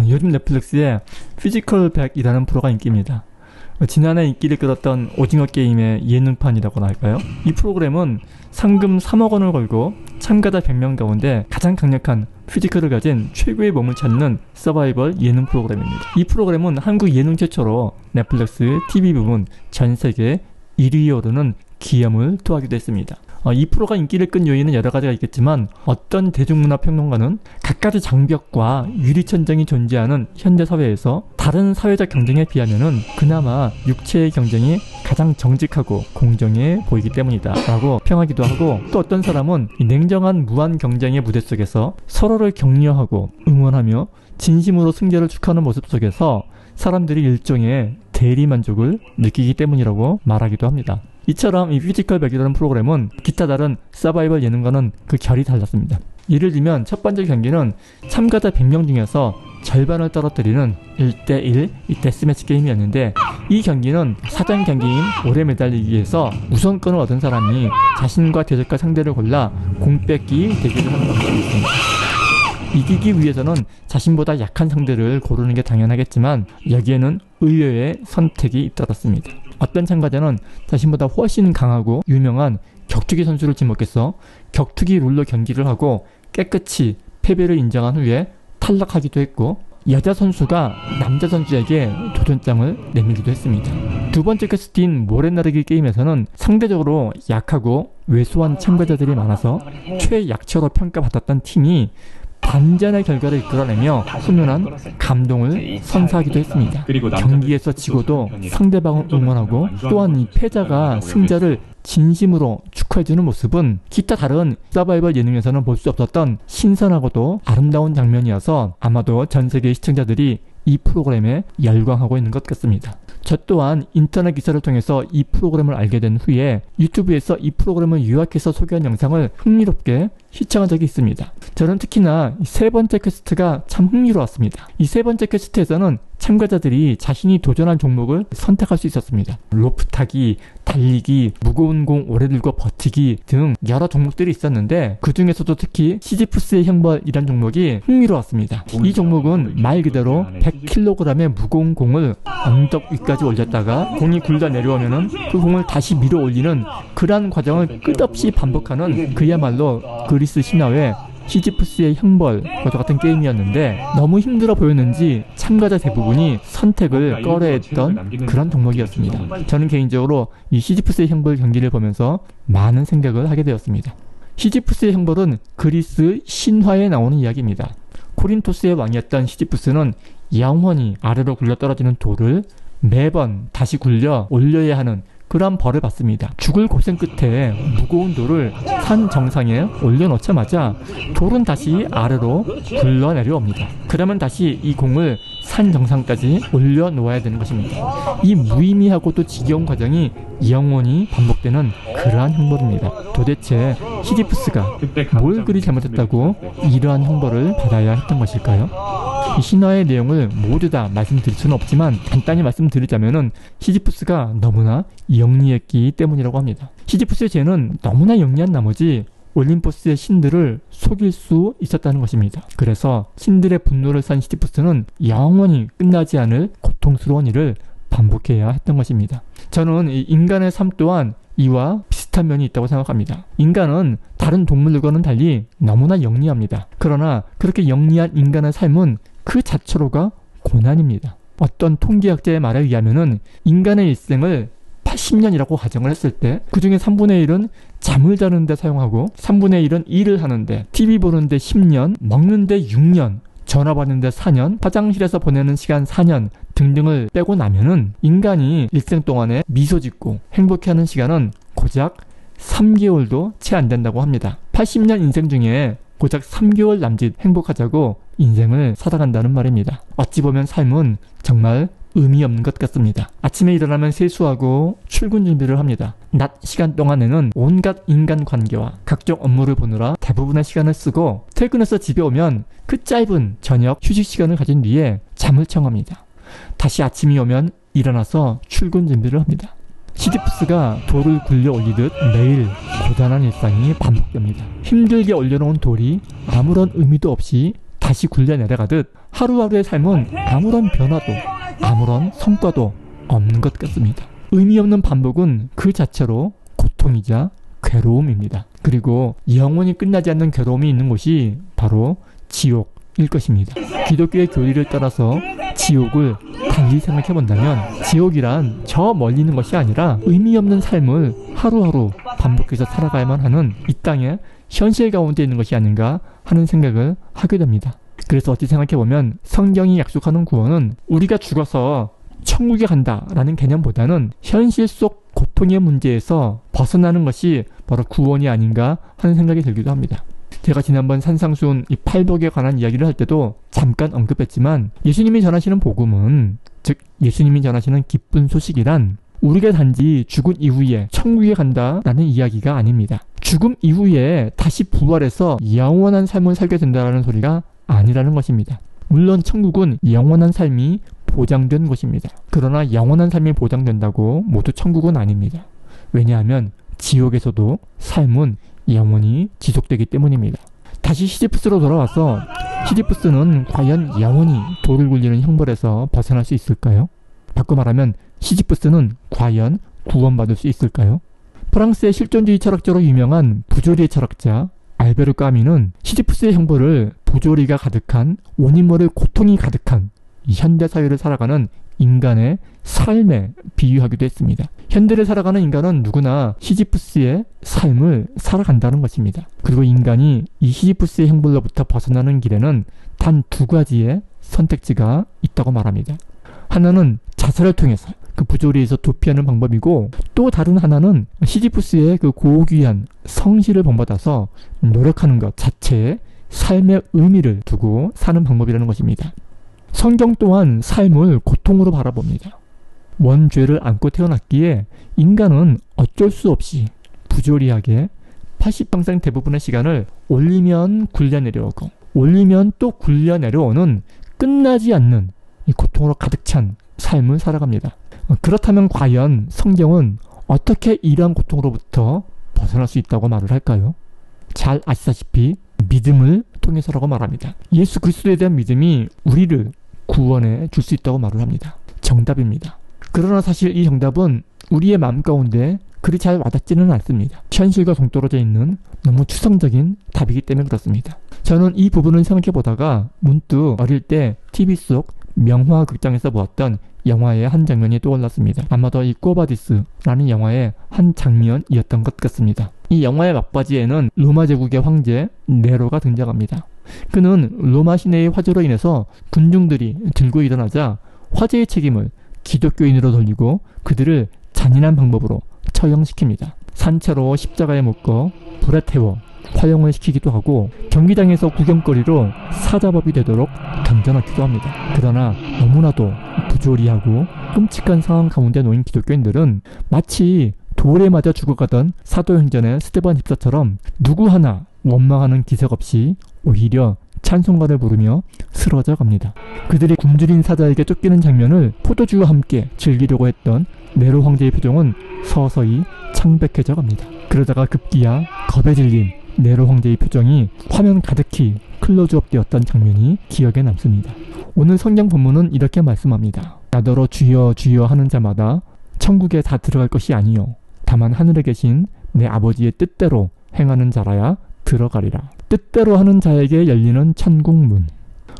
요즘 넷플릭스에 피지컬 100이라는 프로가 인기입니다. 지난해 인기를 끌었던 오징어 게임의 예능판이라고나 할까요? 이 프로그램은 상금 3억 원을 걸고 참가자 100명 가운데 가장 강력한 피지컬을 가진 최고의 몸을 찾는 서바이벌 예능 프로그램입니다. 이 프로그램은 한국 예능 최초로 넷플릭스 TV 부문 전 세계 1위에 오르는 기염을 토하기도 했습니다. 이 프로가 인기를 끈 요인은 여러 가지가 있겠지만 어떤 대중문화 평론가는 갖가지 장벽과 유리천장이 존재하는 현대 사회에서 다른 사회적 경쟁에 비하면은 그나마 육체의 경쟁이 가장 정직하고 공정해 보이기 때문이다 라고 평하기도 하고, 또 어떤 사람은 이 냉정한 무한 경쟁의 무대 속에서 서로를 격려하고 응원하며 진심으로 승자를 축하하는 모습 속에서 사람들이 일종의 대리만족을 느끼기 때문이라고 말하기도 합니다. 이처럼 이 피지컬 100이라는 프로그램은 기타 다른 서바이벌 예능과는 그 결이 달랐습니다. 예를 들면 첫 번째 경기는 참가자 100명 중에서 절반을 떨어뜨리는 1대1 데스매치 게임이었는데, 이 경기는 사전 경기인 오래 매달리기에서 우선권을 얻은 사람이 자신과 대적할 상대를 골라 공 뺏기 대결을 하는 방식이 있습니다. 이기기 위해서는 자신보다 약한 상대를 고르는 게 당연하겠지만 여기에는 의외의 선택이 잇따랐습니다. 어떤 참가자는 자신보다 훨씬 강하고 유명한 격투기 선수를 지목해서 격투기 룰로 경기를 하고 깨끗이 패배를 인정한 후에 탈락하기도 했고, 여자 선수가 남자 선수에게 도전장을 내밀기도 했습니다. 두 번째 퀘스트인 모래나르기 게임에서는 상대적으로 약하고 왜소한 참가자들이 많아서 최약체로 평가받았던 팀이 반전의 결과를 이끌어내며 훈훈한 감동을 선사하기도 했습니다. 경기에서 지고도 상대방을 응원하고 또한 이 패자가 승자를 진심으로 축하해주는 모습은 기타 다른 서바이벌 예능에서는 볼 수 없었던 신선하고도 아름다운 장면이어서 아마도 전 세계 시청자들이 이 프로그램에 열광하고 있는 것 같습니다. 저 또한 인터넷 기사를 통해서 이 프로그램을 알게 된 후에 유튜브에서 이 프로그램을 요약해서 소개한 영상을 흥미롭게 시청한 적이 있습니다. 저는 특히나 세 번째 퀘스트가 참 흥미로웠습니다. 이 세 번째 퀘스트에서는 참가자들이 자신이 도전한 종목을 선택할 수 있었습니다. 로프 타기, 달리기, 무거운 공 오래 들고 버티기 등 여러 종목들이 있었는데 그 중에서도 특히 시지프스의 형벌이란 종목이 흥미로웠습니다. 이 종목은 말 그대로 100kg의 무거운 공을 언덕 위까지 올렸다가 공이 굴러 내려오면은 그 공을 다시 밀어 올리는 그러한 과정을 끝없이 반복하는 그야말로 그리스 신화의 시지프스의 형벌과 같은 게임이었는데, 너무 힘들어 보였는지 참가자 대부분이 선택을 꺼려했던 그런 종목이었습니다. 저는 개인적으로 이 시지프스의 형벌 경기를 보면서 많은 생각을 하게 되었습니다. 시지프스의 형벌은 그리스 신화에 나오는 이야기입니다. 코린토스의 왕이었던 시지프스는 영원히 아래로 굴러 떨어지는 돌을 매번 다시 굴려 올려야 하는 그런 벌을 받습니다. 죽을 고생 끝에 무거운 돌을 산 정상에 올려놓자마자 돌은 다시 아래로 굴러 내려옵니다. 그러면 다시 이 공을 산 정상까지 올려놓아야 되는 것입니다. 이 무의미하고도 지겨운 과정이 영원히 반복되는 그러한 형벌입니다. 도대체 시지프스가 뭘 그리 잘못했다고 이러한 형벌을 받아야 했던 것일까요? 이 신화의 내용을 모두 다 말씀드릴 수는 없지만 간단히 말씀드리자면은 시지프스가 너무나 영리했기 때문이라고 합니다. 시지프스의 죄는 너무나 영리한 나머지 올림포스의 신들을 속일 수 있었다는 것입니다. 그래서 신들의 분노를 산 시지프스는 영원히 끝나지 않을 고통스러운 일을 반복해야 했던 것입니다. 저는 이 인간의 삶 또한 이와 비슷한 면이 있다고 생각합니다. 인간은 다른 동물들과는 달리 너무나 영리합니다. 그러나 그렇게 영리한 인간의 삶은 그 자체로가 고난입니다. 어떤 통계학자의 말에 의하면은 인간의 일생을 80년이라고 가정을 했을 때 그 중에 3분의 1은 잠을 자는데 사용하고 3분의 1은 일을 하는데, TV 보는데 10년, 먹는데 6년, 전화 받는데 4년, 화장실에서 보내는 시간 4년 등등을 빼고 나면은 인간이 일생 동안에 미소 짓고 행복해하는 시간은 고작 3개월도 채 안 된다고 합니다. 80년 인생 중에 고작 3개월 남짓 행복하자고 인생을 살아간다는 말입니다. 어찌 보면 삶은 정말 의미 없는 것 같습니다. 아침에 일어나면 세수하고 출근 준비를 합니다. 낮 시간 동안에는 온갖 인간관계와 각종 업무를 보느라 대부분의 시간을 쓰고, 퇴근해서 집에 오면 그 짧은 저녁 휴식 시간을 가진 뒤에 잠을 청합니다. 다시 아침이 오면 일어나서 출근 준비를 합니다. 시지프스가 돌을 굴려 올리듯 매일 고단한 일상이 반복됩니다. 힘들게 올려놓은 돌이 아무런 의미도 없이 다시 굴려 내려가듯 하루하루의 삶은 아무런 변화도 아무런 성과도 없는 것 같습니다. 의미 없는 반복은 그 자체로 고통이자 괴로움입니다. 그리고 영원히 끝나지 않는 괴로움이 있는 곳이 바로 지옥일 것입니다. 기독교의 교리를 따라서 지옥을 달리 생각해 본다면 지옥이란 저 멀리 있는 것이 아니라 의미 없는 삶을 하루하루 반복해서 살아가야만 하는 이 땅의 현실 가운데 있는 것이 아닌가 하는 생각을 하게 됩니다. 그래서 어찌 생각해보면 성경이 약속하는 구원은 우리가 죽어서 천국에 간다라는 개념보다는 현실 속 고통의 문제에서 벗어나는 것이 바로 구원이 아닌가 하는 생각이 들기도 합니다. 제가 지난번 산상수훈 이 팔복에 관한 이야기를 할 때도 잠깐 언급했지만 예수님이 전하시는 복음은, 즉 예수님이 전하시는 기쁜 소식이란 우리가 단지 죽은 이후에 천국에 간다라는 이야기가 아닙니다. 죽음 이후에 다시 부활해서 영원한 삶을 살게 된다는 소리가 아니라는 것입니다. 물론 천국은 영원한 삶이 보장된 곳입니다. 그러나 영원한 삶이 보장된다고 모두 천국은 아닙니다. 왜냐하면 지옥에서도 삶은 영원히 지속되기 때문입니다. 다시 시지프스로 돌아와서 시지프스는 과연 영원히 돌을 굴리는 형벌에서 벗어날 수 있을까요? 바꿔 말하면 시지프스는 과연 구원받을 수 있을까요? 프랑스의 실존주의 철학자로 유명한 부조리의 철학자 알베르 까미는 시지프스의 형벌을 부조리가 가득한 원인 모를 고통이 가득한 이 현대사회를 살아가는 인간의 삶에 비유하기도 했습니다. 현대를 살아가는 인간은 누구나 시지프스의 삶을 살아간다는 것입니다. 그리고 인간이 이 시지프스의 형벌로부터 벗어나는 길에는 단 두 가지의 선택지가 있다고 말합니다. 하나는 자살을 통해서 그 부조리에서 도피하는 방법이고, 또 다른 하나는 시지프스의 그 고귀한 성실을 본받아서 노력하는 것 자체에 삶의 의미를 두고 사는 방법이라는 것입니다. 성경 또한 삶을 고통으로 바라봅니다. 원죄를 안고 태어났기에 인간은 어쩔 수 없이 부조리하게 80평생 대부분의 시간을 올리면 굴려 내려오고 올리면 또 굴려 내려오는 끝나지 않는 이 고통으로 가득 찬 삶을 살아갑니다. 그렇다면 과연 성경은 어떻게 이러한 고통으로부터 벗어날 수 있다고 말을 할까요? 잘 아시다시피 믿음을 통해서라고 말합니다. 예수 그리스도에 대한 믿음이 우리를 구원해 줄 수 있다고 말을 합니다. 정답입니다. 그러나 사실 이 정답은 우리의 마음 가운데 그리 잘 와닿지는 않습니다. 현실과 동떨어져 있는 너무 추상적인 답이기 때문에 그렇습니다. 저는 이 부분을 생각해 보다가 문득 어릴 때 TV 속 명화 극장에서 보았던 영화의 한 장면이 떠올랐습니다. 아마도 이 꼬바디스라는 영화의 한 장면이었던 것 같습니다. 이 영화의 막바지에는 로마 제국의 황제 네로가 등장합니다. 그는 로마 시내의 화재로 인해서 군중들이 들고 일어나자 화재의 책임을 기독교인으로 돌리고 그들을 잔인한 방법으로 처형시킵니다. 산채로 십자가에 묶어 불에 태워 화형을 시키기도 하고 경기장에서 구경거리로 사자법이 되도록 던져넣기도 합니다. 그러나 너무나도 부조리하고 끔찍한 상황 가운데 놓인 기독교인들은 마치 돌에 맞아 죽어가던 사도행전의 스데반 집사처럼 누구 하나 원망하는 기색 없이 오히려 찬송가를 부르며 쓰러져 갑니다. 그들이 굶주린 사자에게 쫓기는 장면을 포도주와 함께 즐기려고 했던 네로 황제의 표정은 서서히 창백해져 갑니다. 그러다가 급기야 겁에 질린 네로 황제의 표정이 화면 가득히 클로즈업 되었던 장면이 기억에 남습니다. 오늘 성경 본문은 이렇게 말씀합니다. 나더러 주여 주여 하는 자마다 천국에 다 들어갈 것이 아니요 다만 하늘에 계신 내 아버지의 뜻대로 행하는 자라야 들어가리라. 뜻대로 하는 자에게 열리는 천국문.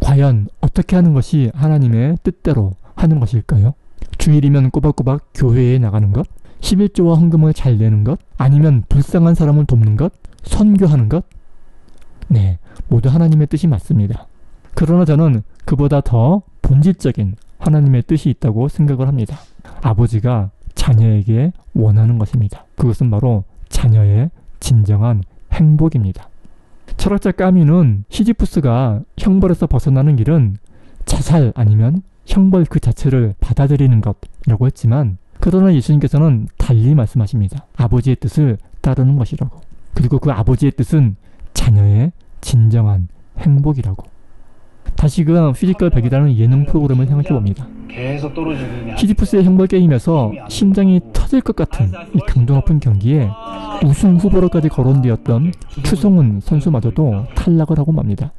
과연 어떻게 하는 것이 하나님의 뜻대로 하는 것일까요? 주일이면 꼬박꼬박 교회에 나가는 것? 11조와 헌금을 잘 내는 것? 아니면 불쌍한 사람을 돕는 것? 선교하는 것? 네, 모두 하나님의 뜻이 맞습니다. 그러나 저는 그보다 더 본질적인 하나님의 뜻이 있다고 생각을 합니다. 아버지가 자녀에게 원하는 것입니다. 그것은 바로 자녀의 진정한 행복입니다. 철학자 까미는 시지프스가 형벌에서 벗어나는 길은 자살 아니면 형벌 그 자체를 받아들이는 것이라고 했지만, 그러나 예수님께서는 달리 말씀하십니다. 아버지의 뜻을 따르는 것이라고. 그리고 그 아버지의 뜻은 자녀의 진정한 행복이라고. 다시금 피지컬 100이라는 예능 프로그램을 생각해봅니다. 시지프스의 형벌 게임에서 심장이 터질 것 같은 이 강도 높은 경기에 우승 후보로까지 거론되었던 추성훈 선수마저도 탈락을 하고 맙니다.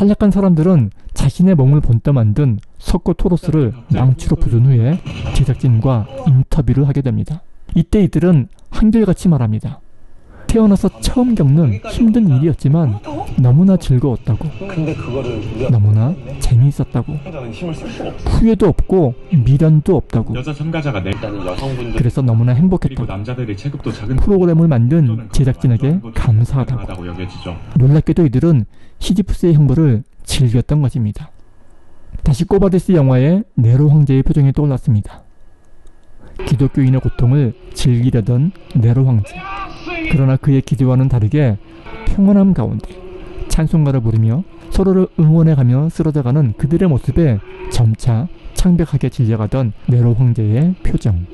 탈락한 사람들은 자신의 몸을 본떠 만든 석고 토로스를 망치로 부순 후에 제작진과 인터뷰를 하게 됩니다. 이때 이들은 한결같이 말합니다. 태어나서 처음 겪는 힘든 일이었지만 너무나 즐거웠다고, 너무나 재미있었다고, 후회도 없고 미련도 없다고, 여자 참가자가 그래서 너무나 행복했다고, 남자들의 체급도 작은 프로그램을 만든 제작진에게 감사하다고. 여겨지죠. 놀랍게도 이들은 시지프스의 형벌을 즐겼던 것입니다. 다시 꼬바데스 영화의 네로 황제의 표정이 떠올랐습니다. 기독교인의 고통을 즐기려던 네로 황제. 그러나 그의 기대와는 다르게 평온함 가운데 찬송가를 부르며 서로를 응원해가며 쓰러져가는 그들의 모습에 점차 창백하게 질려가던 네로 황제의 표정.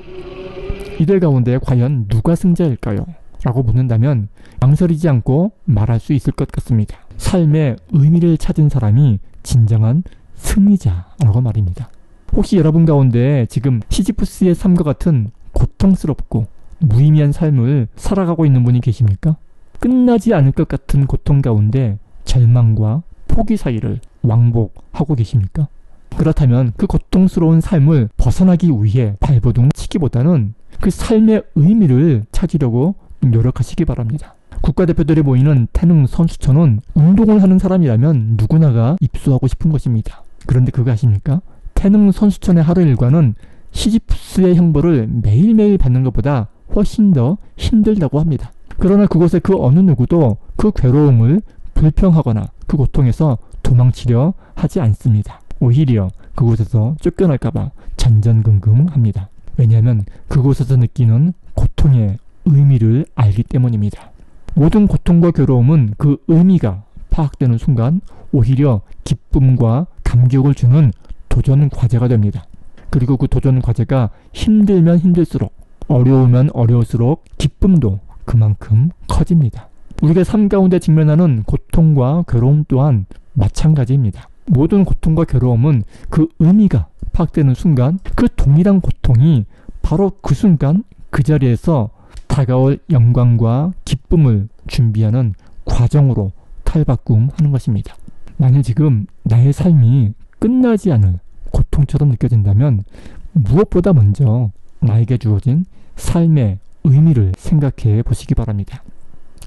이들 가운데 과연 누가 승자일까요? 라고 묻는다면 망설이지 않고 말할 수 있을 것 같습니다. 삶의 의미를 찾은 사람이 진정한 승리자라고 말입니다. 혹시 여러분 가운데 지금 시지프스의 삶과 같은 고통스럽고 무의미한 삶을 살아가고 있는 분이 계십니까? 끝나지 않을 것 같은 고통 가운데 절망과 포기 사이를 왕복하고 계십니까? 그렇다면 그 고통스러운 삶을 벗어나기 위해 발버둥 치기보다는 그 삶의 의미를 찾으려고 노력하시기 바랍니다. 국가대표들이 모이는 태능 선수촌은 운동을 하는 사람이라면 누구나가 입소하고 싶은 것입니다. 그런데 그거 아십니까? 태능 선수촌의 하루 일과는 시지프스의 형벌을 매일매일 받는 것보다 훨씬 더 힘들다고 합니다. 그러나 그곳의 그 어느 누구도 그 괴로움을 불평하거나 그 고통에서 도망치려 하지 않습니다. 오히려 그곳에서 쫓겨날까봐 전전긍긍합니다. 왜냐하면 그곳에서 느끼는 고통의 의미를 알기 때문입니다. 모든 고통과 괴로움은 그 의미가 파악되는 순간 오히려 기쁨과 감격을 주는 도전 과제가 됩니다. 그리고 그 도전 과제가 힘들면 힘들수록, 어려우면 어려울수록 기쁨도 그만큼 커집니다. 우리가 삶 가운데 직면하는 고통과 괴로움 또한 마찬가지입니다. 모든 고통과 괴로움은 그 의미가 파악되는 순간 그 동일한 고통이 바로 그 순간 그 자리에서 다가올 영광과 기쁨을 준비하는 과정으로 탈바꿈하는 것입니다. 만일 지금 나의 삶이 끝나지 않을 고통처럼 느껴진다면 무엇보다 먼저 나에게 주어진 삶의 의미를 생각해 보시기 바랍니다.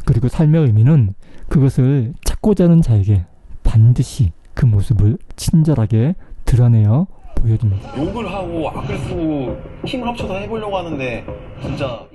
그리고 삶의 의미는 그것을 찾고자 하는 자에게 반드시 그 모습을 친절하게 드러내어 보여줍니다. 욕을 하고 악을 쓰고 힘을 합쳐서 해보려고 하는데 진짜